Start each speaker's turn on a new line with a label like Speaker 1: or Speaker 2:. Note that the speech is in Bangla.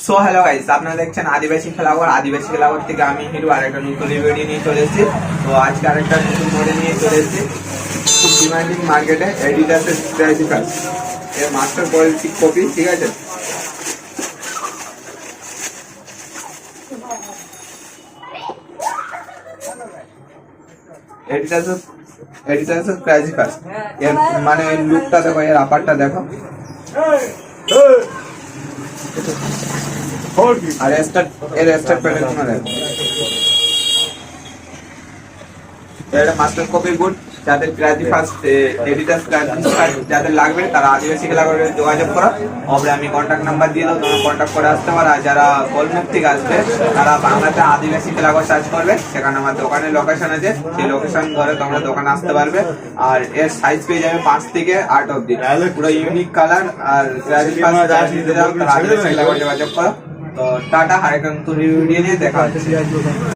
Speaker 1: সো হ্যালো গাইস, আপনারা দেখছেন আদিবাসী খেলাঘর। আদিবাসী খেলাঘর থেকে আমি হিরো আর একটা নতুন ভিডিও নিয়ে চলে এসেছি। তো আজকে আরেকটা নতুন মডেল নিয়ে চলে এসেছি। খুব ডিমান্ডিং মার্কেটে এডিডাসের স্ট্রাইকার, এর মাস্টার কোয়ালিটি কপি, ঠিক আছে। এডিডাসের স্ট্রাইকার, এর মানে লুকটা দেখো, এর আপারটা দেখো, আর এর স্টার প্যাটার্ন দেখো। এটা মাস্টার কপি গুড। যাদের ক্রাজি ফার্স্ট এডিটাস ক্রাজি যাদের লাগবে তারা আদিবাসী খেলাঘরে যোগাযোগ করো। ওপরে আমি কন্ট্যাক্ট নাম্বার দিয়ে দেবো, তোমরা কন্ট্যাক্ট করে আসতে পারো। আর যারা গোলমুখ থেকে আসবে তারা বাংলাতে আদিবাসী খেলাঘর সার্চ করবে, সেখানে আমার দোকানের লোকেশন আছে, সেই লোকেশন ধরে তোমরা দোকানে আসতে পারবে। আর এর সাইজ পেয়ে যাবে 5 থেকে 8 অব্দি, পুরো ইউনিক কালার। আর ক্রাজি ফার্স্ট আদিবাসী খেলাঘর যোগাযোগ করো। তো টাটা, আরেকটা নতুন ভিডিও নিয়ে দেখা হচ্ছে।